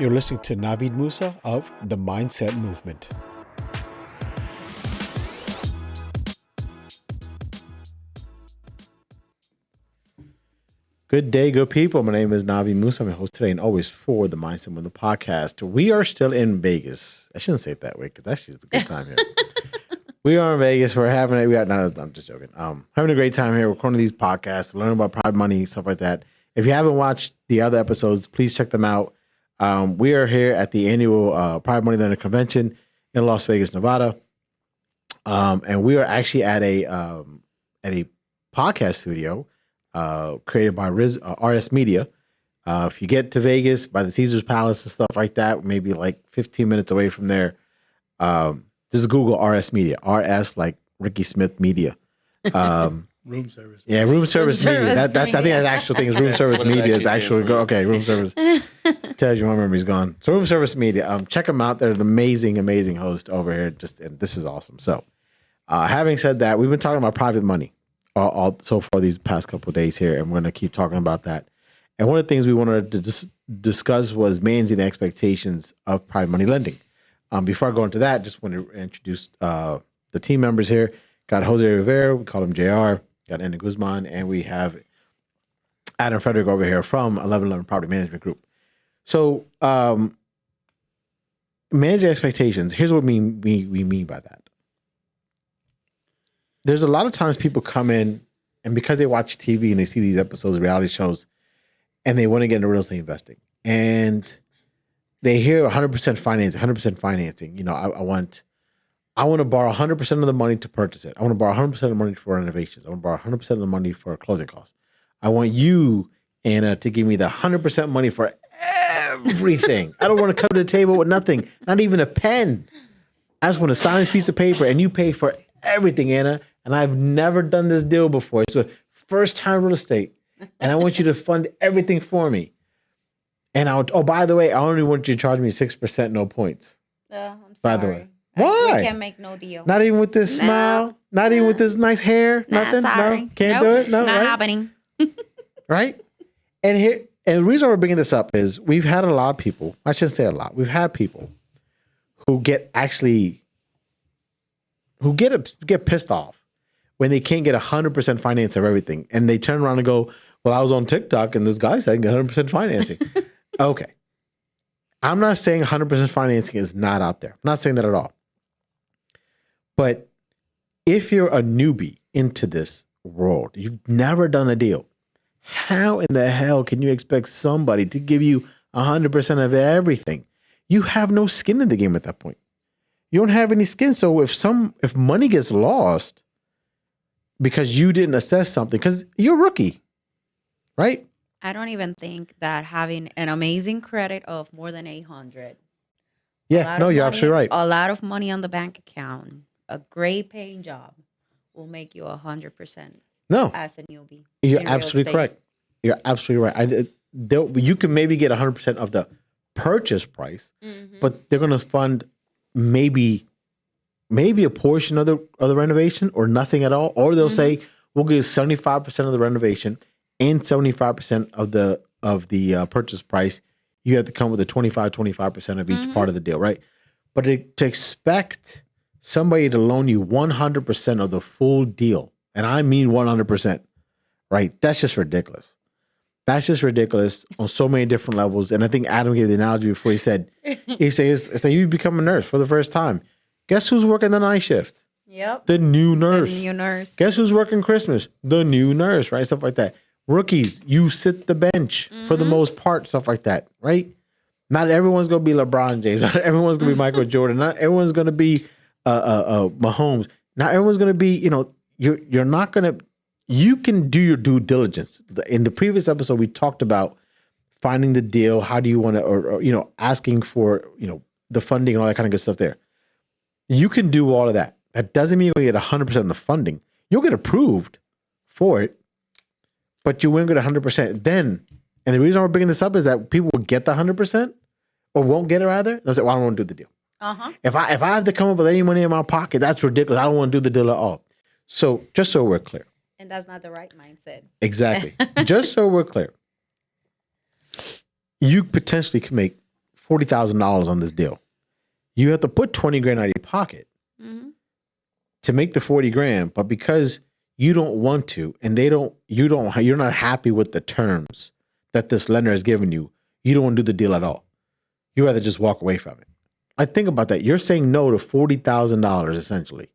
You're listening to Navid Moosa of the Mindset Movement. Good day, good people. My name is Navid Moosa. I'm your host today and always for the Mindset Movement podcast. We are still in Vegas. I shouldn't say it that way because actually it's a good time here. We are in Vegas. We're having I'm just joking. Having a great time here. We're recording these podcasts, learning about private money, stuff like that. If you haven't watched the other episodes, please check them out. We are here at the annual Private Money Lender Convention in Las Vegas, Nevada, and we are actually at a podcast studio created by RS Media. If you get to Vegas by the Caesars Palace and stuff like that, maybe like 15 minutes away from there, just Google RS Media. RS like Ricky Smith Media. Room service. Yeah, room service media. That's I think that's the actual thing is room service media is actually okay. Room service tells you my memory's gone. So room service media. Check them out. They're an amazing host over here. And this is awesome. So, having said that, we've been talking about private money all so far these past couple of days here, and we're going to keep talking about that. And one of the things we wanted to discuss was managing the expectations of private money lending. Before I go into that, just want to introduce the team members here. Got Jose Rivera, we call him JR. Got Andy Guzman, and we have Adam Frederick over here from 1111 Property Management Group. So, manage expectations. Here's what we mean by that. There's a lot of times people come in, and because they watch TV and they see these episodes of reality shows, and they want to get into real estate investing, and they hear 100% financing. You know, I want to borrow 100% of the money to purchase it. I want to borrow 100% of the money for renovations. I want to borrow 100% of the money for closing costs. I want you, Anna, to give me the 100% money for everything. I don't want to come to the table with nothing, not even a pen. I just want a signed piece of paper, and you pay for everything, Anna. And I've never done this deal before. It's the first time real estate, and I want you to fund everything for me. And by the way, I only want you to charge me 6%, no points. I'm sorry. By the way. Why? We can't make no deal. Not even with this smile? Not even with this nice hair? Nothing? Sorry. No? Can't do it? No, not right? happening. Right? And the reason we're bringing this up is we've had a lot of people, I shouldn't say a lot, we've had people who get pissed off when they can't get 100% finance of everything. And they turn around and go, well, I was on TikTok and this guy said I can get 100% financing. Okay. I'm not saying 100% financing is not out there. I'm not saying that at all. But if you're a newbie into this world, you've never done a deal, how in the hell can you expect somebody to give you 100% of everything? You have no skin in the game at that point. You don't have any skin. So if money gets lost because you didn't assess something, because you're a rookie, right? I don't even think that having an amazing credit of more than 800. Yeah, no, you're absolutely right. A lot of money on the bank account, a great paying job will make you 100%. No, as a newbie. You're absolutely correct. You're absolutely right. You can maybe get 100% of the purchase price, but they're going to fund maybe a portion of the renovation or nothing at all. Or they'll say, we'll give 75% of the renovation and 75% of the purchase price. You have to come with a 25% of each part of the deal, right? But to expect somebody to loan you 100% of the full deal, and I mean 100%, right? That's just ridiculous. That's just ridiculous on so many different levels. And I think Adam gave the analogy before. He said, you become a nurse for the first time. Guess who's working the night shift? Yep. The new nurse. The new nurse. Guess who's working Christmas? The new nurse, right? Stuff like that. Rookies, you sit the bench for the most part, stuff like that, right? Not everyone's going to be LeBron James. Not everyone's going to be Michael Jordan. Not everyone's going to be Mahomes. Not everyone's going to be, you're not going to, you can do your due diligence. In the previous episode, we talked about finding the deal. How do you want to, or asking for, the funding and all that kind of good stuff there. You can do all of that. That doesn't mean you get 100% of the funding. You'll get approved for it, but you won't get 100%. Then, and the reason we're bringing this up is that people will get the 100% or won't get it rather. They'll say, well, I don't want to do the deal. If I have to come up with any money in my pocket, that's ridiculous. I don't want to do the deal at all. So just so we're clear. And that's not the right mindset. Exactly. Just so we're clear. You potentially can make $40,000 on this deal. You have to put 20 grand out of your pocket to make the 40 grand. But because you don't want to, and you're not happy with the terms that this lender has given you, you don't want to do the deal at all. You rather just walk away from it. I think about that. You're saying no to $40,000 essentially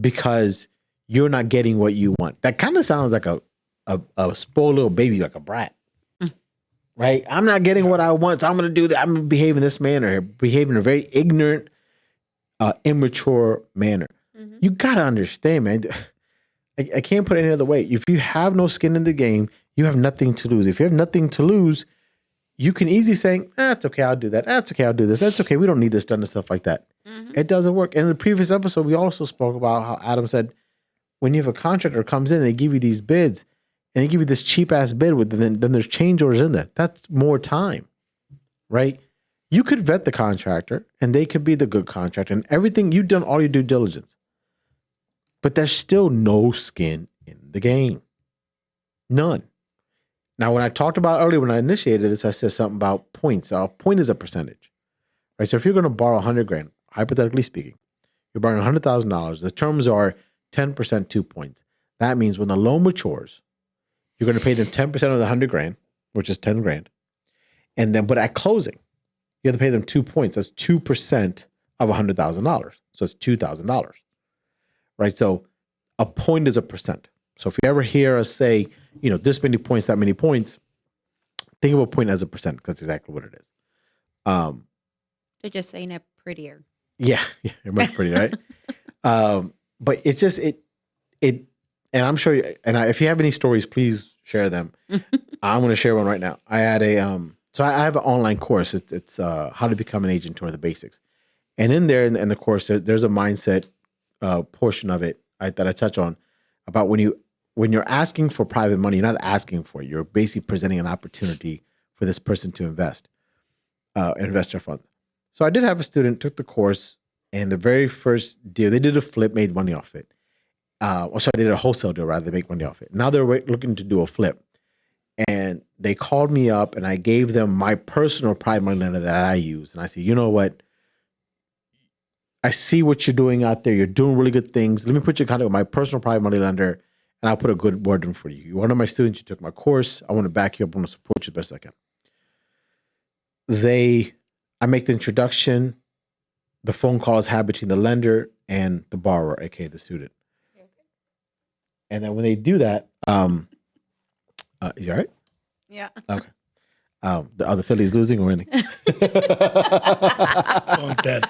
because you're not getting what you want. That kind of sounds like a spoiled little baby, like a brat. Right? I'm not getting what I want, so I'm going to do that. I'm going to behave in this manner, behave in a very ignorant, immature manner. You got to understand, man. I can't put it any other way. If you have no skin in the game, you have nothing to lose. If you have nothing to lose, you can easily say, it's okay, I'll do that. That's okay, I'll do this. That's okay, we don't need this done and stuff like that. It doesn't work. And in the previous episode, we also spoke about how Adam said, when you have a contractor comes in, they give you these bids, and they give you this cheap ass bid with, then there's change orders in there. That's more time, right? You could vet the contractor, and they could be the good contractor, and everything you've done, all your due diligence. But there's still no skin in the game. None. Now, when I talked about earlier, when I initiated this, I said something about points. A point is a percentage, right? So if you're going to borrow 100 grand, hypothetically speaking, you're borrowing $100,000. The terms are 10%, 2 points. That means when the loan matures, you're going to pay them 10% of the 100 grand, which is 10 grand. And then, but at closing, you have to pay them 2 points. That's 2% of $100,000. So it's $2,000, right? So a point is a percent. So if you ever hear us say, this many points, that many points, think of a point as a percent, because that's exactly what it is. They're just saying it prettier. Yeah, it much pretty, right? But it's just, and I'm sure, if you have any stories, please share them. I'm going to share one right now. I had so I have an online course. It's how to become an agent or the basics. And in there, in the course, there's a mindset portion of it that I touch on about when you're asking for private money, you're not asking for it. You're basically presenting an opportunity for this person to invest their funds. So I did have a student took the course, and the very first deal, they did a flip, made money off it. They did a wholesale deal rather than make money off it. Now they're looking to do a flip. And they called me up, and I gave them my personal private money lender that I use. And I said, you know what? I see what you're doing out there. You're doing really good things. Let me put you in contact with my personal private money lender, and I'll put a good word in for you. You're one of my students. You took my course. I want to back you up. I want to support you as best I can. I make the introduction. The phone call is had between the lender and the borrower, aka the student. Okay. And then when they do that, is you all right? Yeah. Okay. Are the Phillies losing or winning? Phone's dead.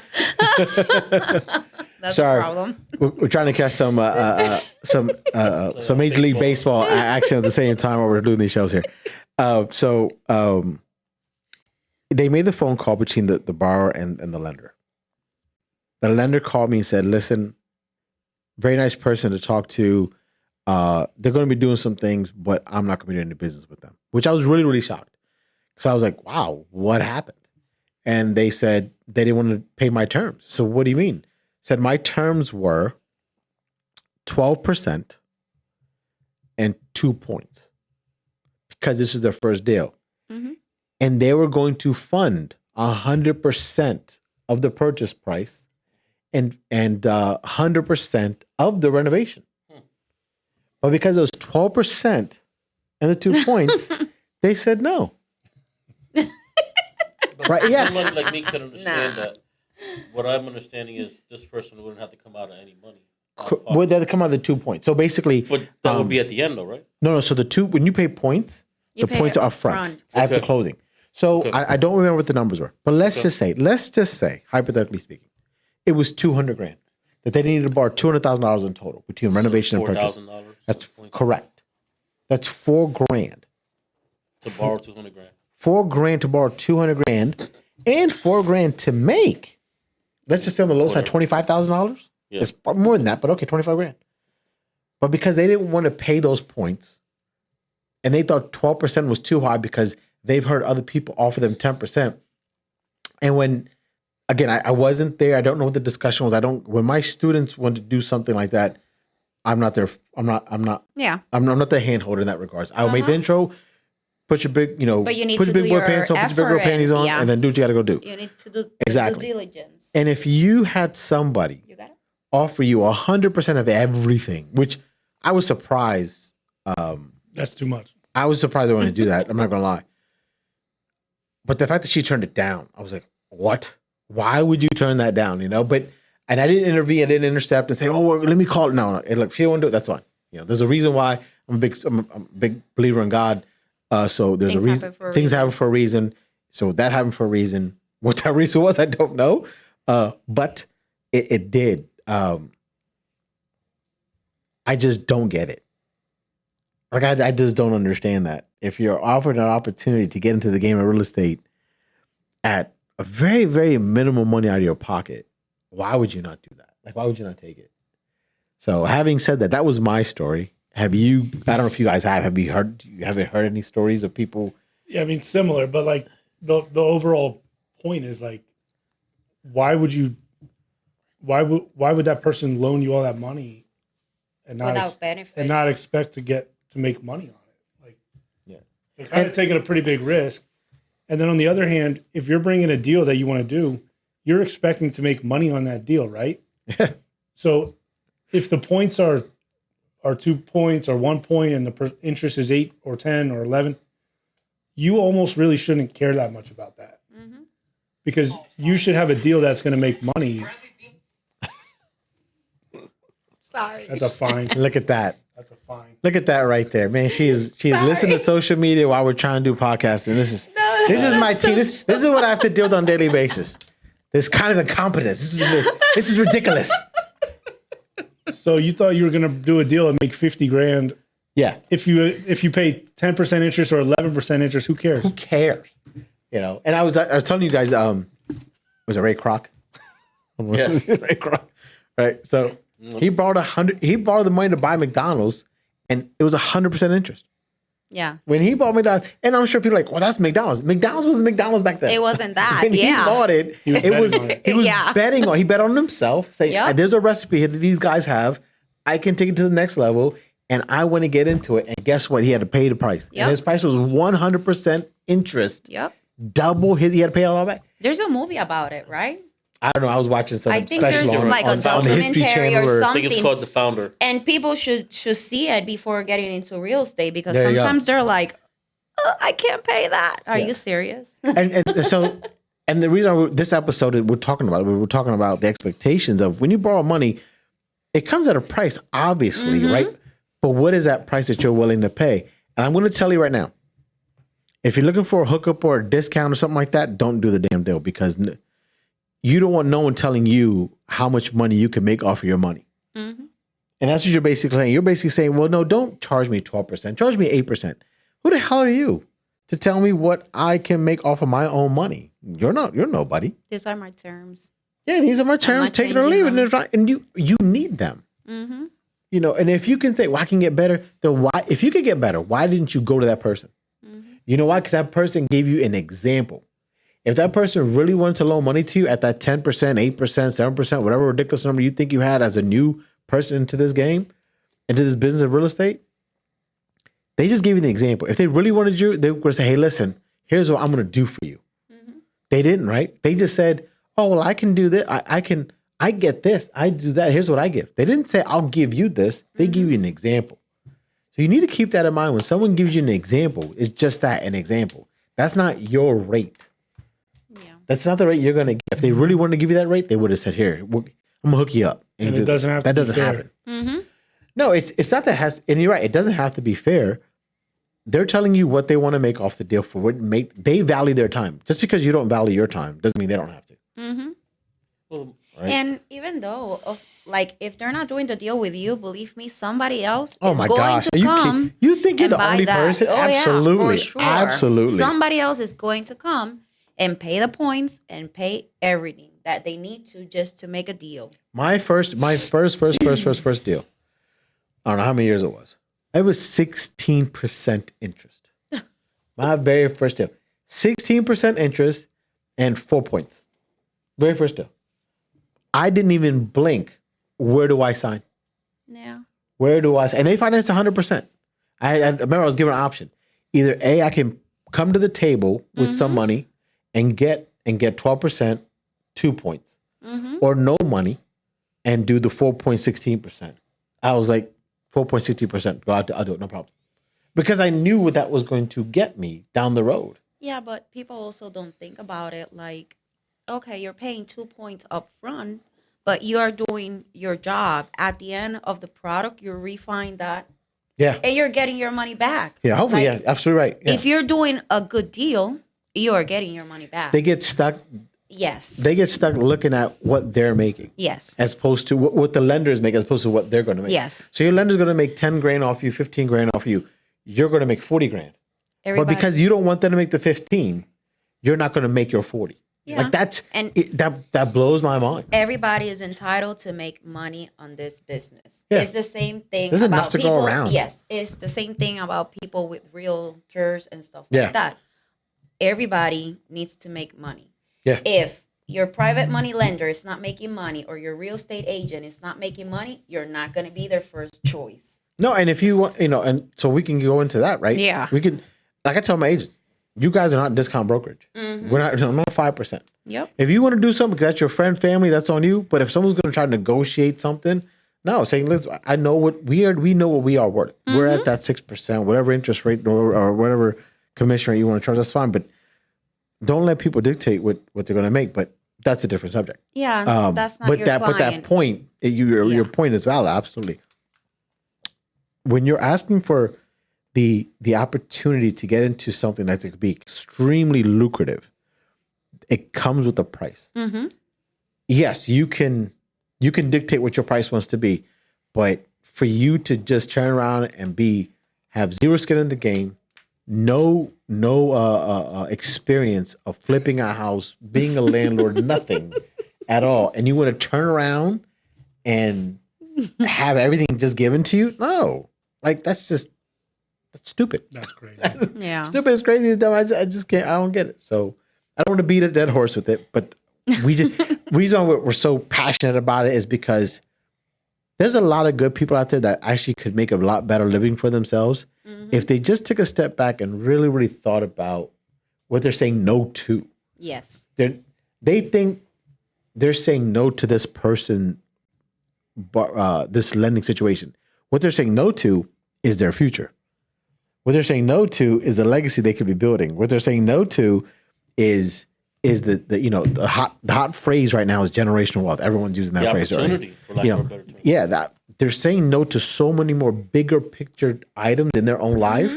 That's Sorry. a problem. We're trying to catch some Major League Baseball action at the same time while we're doing these shows here. So they made the phone call between the borrower and the lender. The lender called me and said, listen, very nice person to talk to. They're going to be doing some things, but I'm not going to be doing any business with them, which I was really, really shocked. So I was like, wow, what happened? And they said they didn't want to pay my terms. So what do you mean? Said my terms were 12% and 2 points because this is their first deal. Mm-hmm. And they were going to fund 100% of the purchase price and 100% of the renovation. But because it was 12% and the 2 points, they said no. But right? Yes. Someone like me could understand that. What I'm understanding is this person wouldn't have to come out of any money. Would they have to come out of the 2 points? So basically, But that would be at the end, though, right? No. So when you pay points, the points are upfront at the closing. So I don't remember what the numbers were, but let's just say, hypothetically speaking, it was 200 grand that they needed to borrow $200,000 in total between renovation and purchase. $4,000. That's correct. That's $4,000 To borrow 200 grand. $4,000 to borrow 200 grand, and $4,000 to make. Let's just say on the low side, $25,000. Yeah. It's more than that, but okay, 25 grand. But because they didn't want to pay those points, and they thought 12% was too high because they've heard other people offer them 10%. And when, again, I wasn't there. I don't know what the discussion was. When my students want to do something like that, I'm not there. I'm not Yeah. I'm not the hand holder in that regards. I'll make the intro. put your big, But you need put to your big do boy your pants on, put your big girl effort panties and- on, yeah. and then do what you got to go do. You need to do Exactly. due diligence. And if you had somebody You got it? offer you 100% of everything, which I was surprised. That's too much. I was surprised they wanted to do that. I'm not gonna lie. But the fact that she turned it down, I was like, what? Why would you turn that down? And I didn't intervene, I didn't intercept and say, oh, well, let me call it. No. And look, if she won't do it, that's fine. There's a reason why I'm a big believer in God. So there's Things a reason. happen for a Things reason. happen for a reason. So that happened for a reason. What that reason was, I don't know. But it did. I just don't get it. Like I just don't understand that. If you're offered an opportunity to get into the game of real estate at a very, very minimal money out of your pocket, why would you not do that? Like, why would you not take it? So having said that, that was my story. Have you, I don't know if you guys have you heard any stories of people? Yeah, I mean, similar, but like the overall point is like, why would that person loan you all that money and not Without benefit. and not expect to make money on it? Like, Yeah. they're kind of taking a pretty big risk. And then on the other hand, if you're bringing a deal that you want to do, you're expecting to make money on that deal, right? Yeah. So if the points are 2 points or 1 point and the interest is 8 or 10 or 11, you almost really shouldn't care that much about that. Mm-hmm. Because you should have a deal that's going to make money. Sorry. That's a fine. Look at that. That's a fine. Look at that right there, man. She is listening to social media while we're trying to do podcasting. This is my tea. This is what I have to deal with on a daily basis. This kind of incompetence. This is ridiculous. So you thought you were going to do a deal and make 50 grand. Yeah. If you pay 10% interest or 11% interest, who cares? Who cares? And I was telling you guys, was it Ray Kroc? Yes. Ray Kroc. Right. So he borrowed the money to buy McDonald's, and it was 100% interest. Yeah. When he bought McDonald's, and I'm sure people are like, well, that's McDonald's. McDonald's wasn't McDonald's back then. It wasn't that. When he bought it, he bet on himself, saying, Yep. there's a recipe here that these guys have. I can take it to the next level, and I want to get into it. And guess what? He had to pay the price. Yep. And his price was 100% interest. Yep. Double he had to pay it all back. There's a movie about it, right? I don't know. I was watching some I think special there's on, like a on the History documentary Channel or I think it's something. called The Founder. And people should see it before getting into real estate because There you go. sometimes they're like, I can't pay that. Are Yeah. you serious? and so, and the reason this episode we're talking about the expectations of when you borrow money, it comes at a price, obviously, Mm-hmm. right? But what is that price that you're willing to pay? And I'm going to tell you right now, if you're looking for a hookup or a discount or something like that, don't do the damn deal because you don't want no one telling you how much money you can make off of your money. Mm-hmm. And that's what you're basically saying. You're basically saying, well, no, don't charge me 12%. Charge me 8%. Who the hell are you to tell me what I can make off of my own money? You're nobody. These are my terms. Yeah, these are my terms. not Take it or leave it. changing And, and you need them. Mm-hmm. And if you can think, well, I can get better, then why? If you could get better, why didn't you go to that person? Mm-hmm. You know why? Because that person gave you an example. If that person really wanted to loan money to you at that 10%, 8%, 7%, whatever ridiculous number you think you had as a new person into this game, into this business of real estate, they just gave you the example. If they really wanted you, they would say, hey, listen, here's what I'm going to do for you. Mm-hmm. They didn't, right? They just said, oh, well, I can do this. I get this. I do that. Here's what I give. They didn't say, I'll give you this. They give you an example. So you need to keep that in mind. When someone gives you an example, it's just that, an example. That's not your rate. Yeah. That's not the rate you're going to get. If they really wanted to give you that rate, they would have said, here, I'm going to hook you up. And it doesn't have to that be doesn't fair. happen. Mm-hmm. No, it's not that has, and you're right. It doesn't have to be fair. They're telling you what they want to make off the deal for what they value their time. Just because you don't value your time doesn't mean they don't have to. Mm-hmm. Well, Right? And even though, if they're not doing the deal with you, believe me, somebody else Oh is my going gosh. to Are you come. you think you're and the buy only that. person? Oh, Absolutely. Yeah, for sure. Absolutely. Somebody else is going to come and pay the points and pay everything that they need to just to make a deal. My first deal. I don't know how many years it was. It was 16% interest. My very first deal. 16% interest and 4 points. Very first deal. I didn't even blink. Where do I sign? Yeah. Where do I sign? And they financed 100%. I remember I was given an option. either A, I can come to the table with some money and get 12%, 2 points, or no money and do the 4.16%. I was like, 4.60%. Go out, I'll do it, no problem. Because I knew what that was going to get me down the road. Yeah, but people also don't think about it like, okay, you're paying 2 points up front, but you are doing your job. At the end of the product, you refine that Yeah. and you're getting your money back. Yeah, hopefully, Like, yeah, absolutely right. Yeah. If you're doing a good deal, you are getting your money back. They get stuck. Yes. They get stuck looking at what they're making. Yes. As opposed to what the lenders make, as opposed to what they're going to make. Yes. So your lender's going to make 10 grand off you, 15 grand off you. You're going to make 40 grand. But Everybody- because you don't want them to make the 15, you're not going to make your 40. Yeah. Like that's And- that blows my mind. everybody is entitled to make money on this business. Yeah. It's the same thing There's about enough to go people. around. Yes, it's the same thing about people with realtors and stuff Yeah. like that. Everybody needs to make money. Yeah. If your private money lender is not making money or your real estate agent is not making money, you're not going to be their first choice. No, and if you want, and so we can go into that, right? Yeah. We could, like I tell my agents, you guys are not discount brokerage. We're not, no 5%. Yep. If you want to do something, because that's your friend, family, that's on you. But if someone's going to try to negotiate something, no, saying, listen, I know what we are. We know what we are worth. We're at that 6%, whatever interest rate or whatever commission rate you want to charge. That's fine, but don't let people dictate what they're going to make. But that's a different subject. Yeah, that's not but your that client. but that point, your point is valid. Absolutely. When you're asking for the opportunity to get into something that could be extremely lucrative, it comes with a price. Mm-hmm. Yes, you can dictate what your price wants to be, but for you to just turn around and have zero skin in the game, no experience of flipping a house, being a landlord, nothing at all, and you want to turn around and have everything just given to you? No, like that's stupid. That's crazy. Yeah. Stupid is crazy as dumb. I just can't. I don't get it. So I don't want to beat a dead horse with it, but reason why we're so passionate about it is because there's a lot of good people out there that actually could make a lot better living for themselves if they just took a step back and really, really thought about what they're saying no to. Yes. They think they're saying no to this person, this lending situation. What they're saying no to is their future. What they're saying no to is the legacy they could be building. What they're saying no to is the hot phrase right now is generational wealth. Everyone's using that The phrase. opportunity, Right? for lack of a better term. Yeah, that they're saying no to so many more bigger picture items in their own life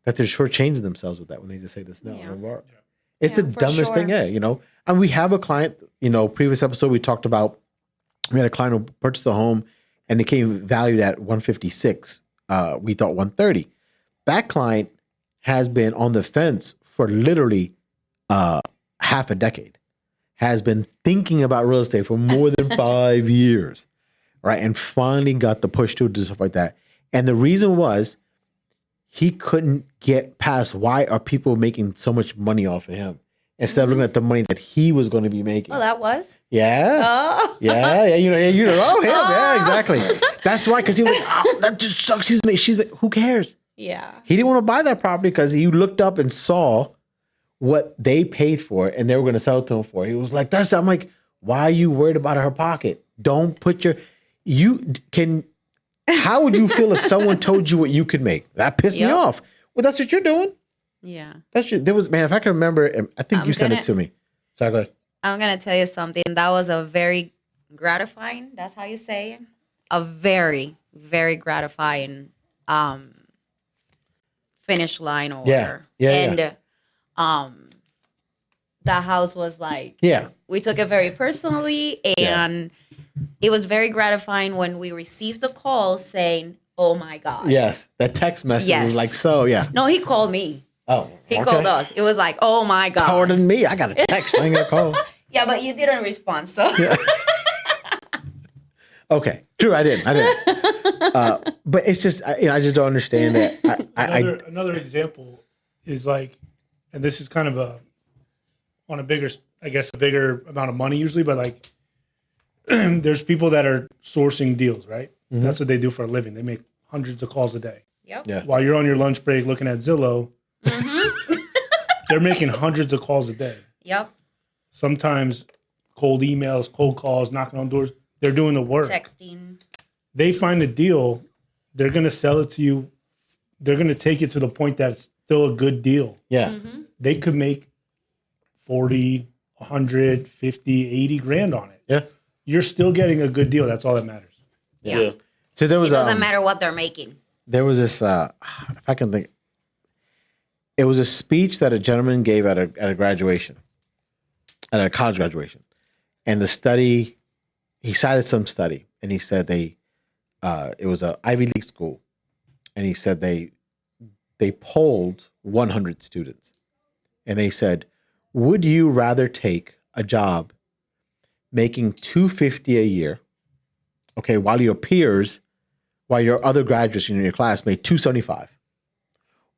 that they're shortchanging themselves with that when they just say this no. Yeah. It's Yeah, the for dumbest thing, sure. And we have a client, previous episode we talked about, we had a client who purchased a home and it came valued at 156. We thought 130. That client has been on the fence for literally half a decade, has been thinking about real estate for more than 5 years, right? And finally got the push to do stuff like that. And the reason was he couldn't get past why are people making so much money off of him instead of looking at the money that he was going to be making. Oh, that was? Yeah. Oh. Yeah, oh, him. Yeah, exactly. That's why, because he was like, oh, that just sucks. Who cares? Yeah. He didn't want to buy that property because he looked up and saw what they paid for it and they were going to sell it to him for. He was like, I'm like, why are you worried about her pocket? Don't put how would you feel if someone told you what you could make? That pissed me Yep. off. Well, that's what you're doing. Yeah. If I can remember, I think you sent it gonna- to me. Sorry, go ahead. I'm going to tell you something. That was a very gratifying, that's how you say it, a very, very gratifying finish line order. Yeah. And the house was like, Yeah. we took it very personally, and it was very gratifying when we received the call saying, oh my God. Yes. That text message Yes. was like, so, yeah. No, he called me. Oh, He called us. It was like, oh my God. Power than me. I got a text. I ain't got a call. Yeah, but you didn't respond, so. Okay. True. I didn't. But it's just, I just don't understand that. Another example is like, and this is kind of on a bigger amount of money usually, but like there's people that are sourcing deals, right? That's what they do for a living. They make hundreds of calls a day. Yep. Yeah. While you're on your lunch break looking at Zillow, They're making hundreds of calls a day. Yep. Sometimes cold emails, cold calls, knocking on doors. They're doing the work. Texting. They find a deal. They're going to sell it to you. They're going to take it to the point that it's still a good deal. Yeah. Mm-hmm. They could make 40, 100, 50, 80 grand on it. Yeah. You're still getting a good deal. That's all that matters. Yeah. So there It was doesn't matter what they're making. there was this if I can think, it was a speech that a gentleman gave at a graduation, at a college graduation, and the study, he cited some study, and he said it was a Ivy League school, and he said they polled 100 students, and they said, would you rather take a job making $250 a year, okay, while your other graduates in your class made $275,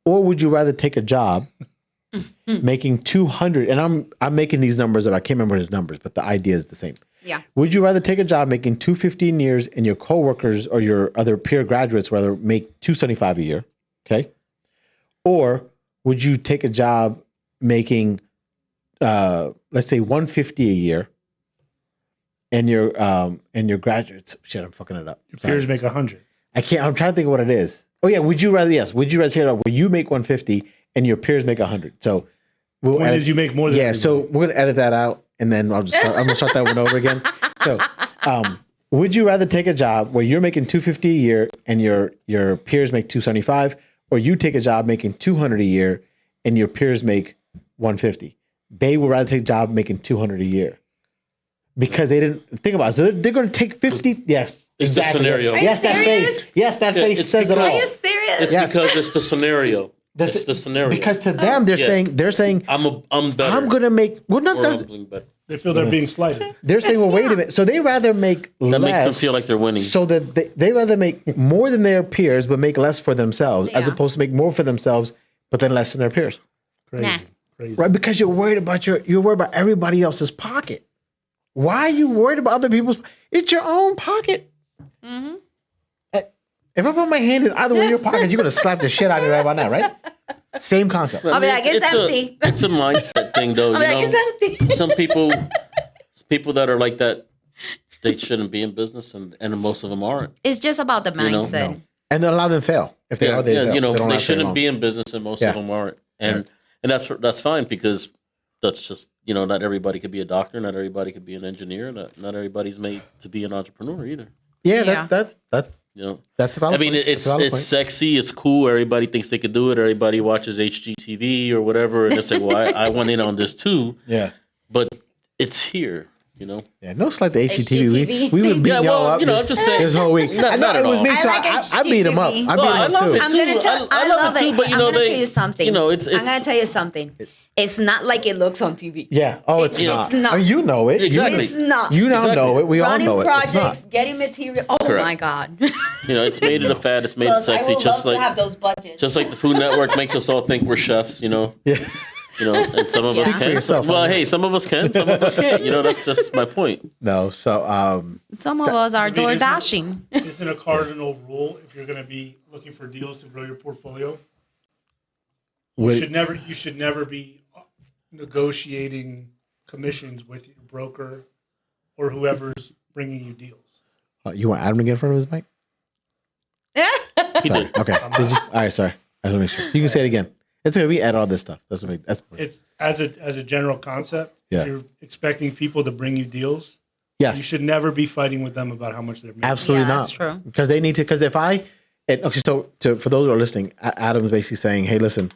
or would you rather take a job making $200? And I'm making these numbers up. I can't remember his numbers, but the idea is the same. Yeah. Would you rather take a job making $250 a year, and your coworkers or your other peer graduates rather make $275 a year? Okay. Or would you take a job making, let's say $150 a year, and your graduates? Shit, I'm fucking it up. Your Sorry. peers make 100. I can't. I'm trying to think of what it is. Oh yeah. Would you rather? Yes. Would you rather take it up where you make 150 and your peers make 100? So we'll When did you make more than yeah. everybody? So we're gonna edit that out, and then I'm gonna start that one over again. So, would you rather take a job where you're making $250 a year and your peers make $275, or you take a job making $200 a year and your peers make $150? They would rather take a job making $200 a year because they didn't think about it. So they're going to take 50. Yes, It's the scenario. Are you Yes, that serious? face. Yes, that Yeah, face it's says it all. Are you serious? It's Yes. because it's the scenario. It's the scenario. Because to them, they're Yeah. saying, I'm better. I'm going to make. Well, not Or that. I'm doing better. They feel they're being slighted. They're saying, well, wait a minute. So they rather make less. That makes them feel like they're winning. So that they rather make more than their peers, but make less for themselves, as Yeah. opposed to make more for themselves, but then less than their peers. Crazy. Nah. Crazy. Right? Because you're worried about everybody else's pocket. Why are you worried about other people's? It's your own pocket. Mm-hmm. If I put my hand in either one of your pockets, you're gonna slap the shit out of me right about now, right? Same concept. I'll be like, it's empty. It's a mindset thing, though. I'm you like, know? it's empty. Some people that are like that, they shouldn't be in business, and most of them aren't. It's just about the know? mindset. No. And then a lot of them fail. If they are, they fail. you know, don't they last very shouldn't long. be in business, and most Yeah. of them aren't. And that's fine, because that's just, you know, not everybody could be a doctor, not everybody could be an engineer, not everybody's made to be an entrepreneur either. Yeah, Yeah. that You know, that's a valid I mean, point. it's That's a valid point. sexy, it's cool. Everybody thinks they could do it. Everybody watches HGTV or whatever, and it's like, well, I want in on this too. Yeah. But it's here, you know. Yeah, no slight to HGTV. HGTV. We been beating Yeah, well, y'all up you know, this, I'm just saying. this whole week. Not- I know not it at was all. me I too. like I beat him up. HGTV. I Well, beat I him love up it too. I'm too. gonna tell. I I love love it too, it. but, you I'm know, gonna they- tell you something. you know, it's- I'm gonna tell you something. It's not like it looks on TV. Yeah. Oh, it's It's not. not. Oh, you know it. Exactly. It's not. You now Exactly. know it. We all Running know it. It's projects, not. getting material. Oh Correct. my god. You know, it's made it a fad. It's made it Plus, I sexy. would Just love to have like those budgets. just like the Food Network makes us all think we're chefs. You know. Yeah. You know, and some of Speak us for can. yourself, Well, Andre. hey, some of us can. Some of us can't. You know, that's just my point. No. So Some of us are I mean, door isn't- dashing. Isn't a cardinal rule if you're going to be looking for deals to grow your portfolio? You Wait. should never be negotiating commissions with your broker or whoever's bringing you deals. you want Adam to get in front of his mic? He Sorry. did. Okay. Did you? All right. Sorry. I want to make sure. You can say it again. It's okay. We add all this stuff. That's It's as a general concept. Yeah. If you're expecting people to bring you deals, you yes. should never be fighting with them about how much they're making. Absolutely Yeah, not. that's true. Because they need to. Because if I, okay, for those who are listening, Adam's basically saying, "Hey, listen,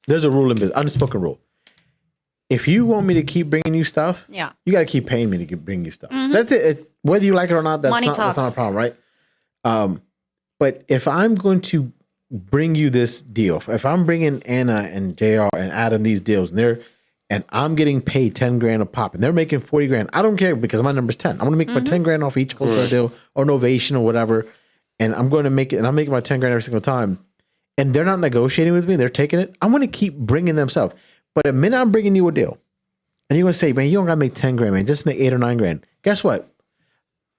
there's a rule in business, unspoken rule. If you want me to keep bringing you stuff, Yeah. you got to keep paying me to bring you stuff. That's it. Whether you like it or not, that's Money not talks. a problem, right? But if I'm going to bring you this deal, if I'm bringing Anna and JR and Adam these deals, and I'm getting paid 10 grand a pop, and they're making 40 grand, I don't care because my number's 10. I'm going to make my 10 grand off each wholesale deal or Novation or whatever, and I'm going to make it, and I'm making my 10 grand every single time. And they're not negotiating with me; they're taking it. I'm going to keep bringing them stuff. But the minute I'm bringing you a deal, and you're going to say, "Man, you don't got to make 10 grand, man. Just make 8 or 9 grand." Guess what?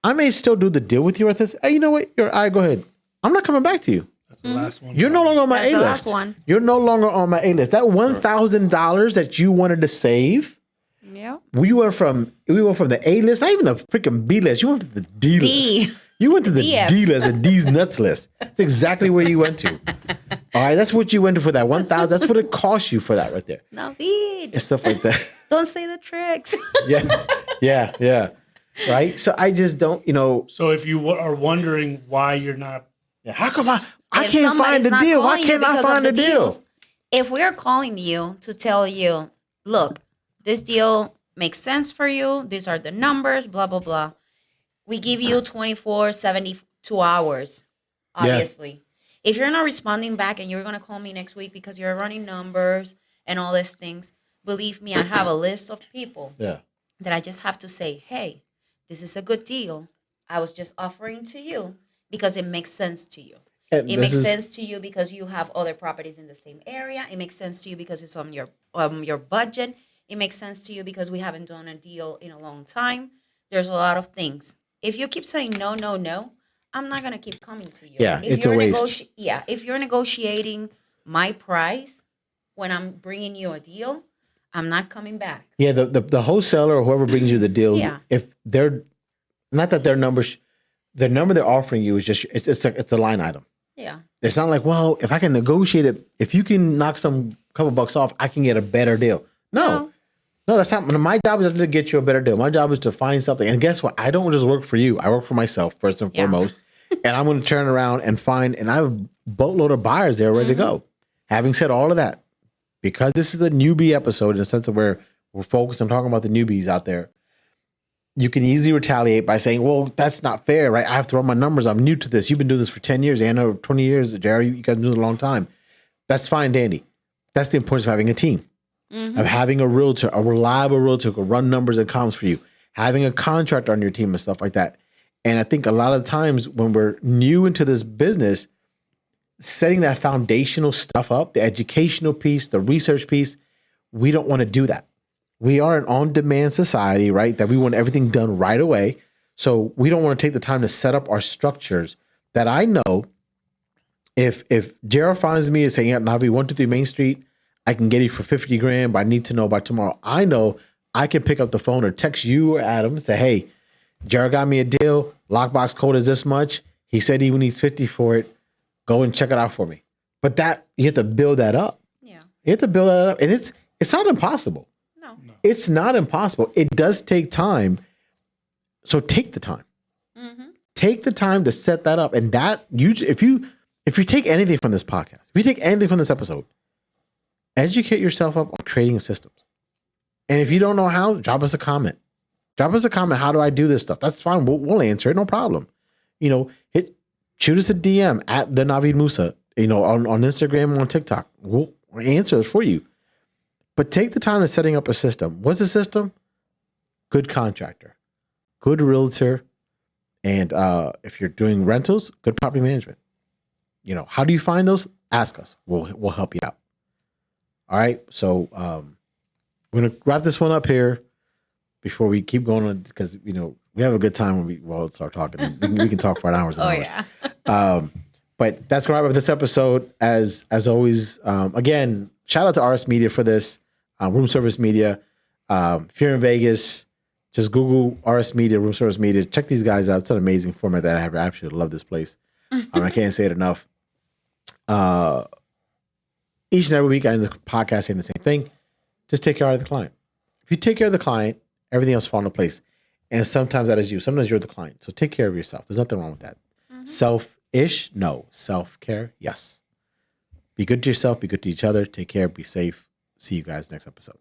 I may still do the deal with you at this. Hey, you know what? Go ahead. I'm not coming back to you. That's the last one. You're no longer on my That's A the list. last one. You're no longer on my A list. That $1,000 that you wanted to save, Yeah. we went from the A list, not even the freaking B list. You went to the D list. You went to the DF. D list, the D's nuts list. That's exactly where you went to. All right, that's what you went to for that 1,000. That's what it cost you for that right there, Navid, and stuff like that. don't say the tricks. Yeah. Right. So I just don't, So if you are wondering why you're not, how come I If can't find somebody's the not deal? Why calling you can't I because of find the deal? deals, if we're calling you to tell you, look, this deal makes sense for you, these are the numbers, blah, blah, blah. We give you 24, 72 hours, obviously. If you're not responding back and you're going to call me next week because you're running numbers and all these things, believe me, I have a list of people Yeah. that I just have to say, hey, this is a good deal. I was just offering to you because it makes sense to you. And It this makes is- sense to you because you have other properties in the same area. It makes sense to you because it's on your budget. It makes sense to you because we haven't done a deal in a long time. There's a lot of things. If you keep saying no, no, no, I'm not gonna keep coming to you. Yeah, If it's a you're waste. if you're negotiating my price when I'm bringing you a deal, I'm not coming back. Yeah, the wholesaler or whoever brings you the deals, Yeah. if they're not that their numbers, the number they're offering you is just it's a line item. Yeah. It's not like, well, if I can negotiate it, if you can knock some couple bucks off, I can get a better deal. No, that's not. My job is not to get you a better deal. My job is to find something. And guess what? I don't just work for you. I work for myself first and Yeah. foremost. And I'm going to turn around and find, and I have a boatload of buyers there ready to go. Having said all of that, because this is a newbie episode in the sense of where we're focused on talking about the newbies out there, you can easily retaliate by saying, well, that's not fair, right? I have to run my numbers. I'm new to this. You've been doing this for 10 years, Anna, 20 years. Jerry, you guys have been doing it a long time. That's fine, Dandy. That's the importance of having a team, of having a realtor, a reliable realtor who can run numbers and comms for you, having a contractor on your team and stuff like that. And I think a lot of times when we're new into this business, setting that foundational stuff up, the educational piece, the research piece, we don't want to do that. We are an on-demand society, right? That we want everything done right away. So we don't want to take the time to set up our structures that I know if Jared finds me and saying, yeah, Navi, 123 Main Street, I can get you for 50 grand, but I need to know by tomorrow. I know I can pick up the phone or text you or Adam and say, hey, Jared got me a deal. Lockbox code is this much. He said he needs 50 for it. Go and check it out for me. But that you have to build that up. Yeah. You have to build that up. And it's not impossible. No. It's not impossible. It does take time. So take the time. Take the time to set that up. And that if you take anything from this podcast, if you take anything from this episode, educate yourself up on creating systems. And if you don't know how, drop us a comment. Drop us a comment. How do I do this stuff? That's fine. We'll answer it. No problem. Shoot us a DM at the Navid Moosa, on Instagram or on TikTok. We'll answer it for you. But take the time of setting up a system. What's the system? Good contractor, good realtor, and if you're doing rentals, good property management. How do you find those? Ask us. We'll help you out. All right. So we're gonna wrap this one up here before we keep going on because we have a good time when we start talking. We can talk for hours and hours. Yeah. But that's gonna wrap up this episode. As always, again, shout out to RS Media for this. Room Service Media. If you're in Vegas, just Google RS Media, Room Service Media. Check these guys out. It's an amazing format that I have. I absolutely love this place. I can't say it enough. Each and every week I end the podcast saying the same thing. Just take care of the client. If you take care of the client, everything else falls into place. And sometimes that is you. Sometimes you're the client. So take care of yourself. There's nothing wrong with that. Selfish? No. Self-care? Yes. Be good to yourself. Be good to each other. Take care. Be safe. See you guys next episode.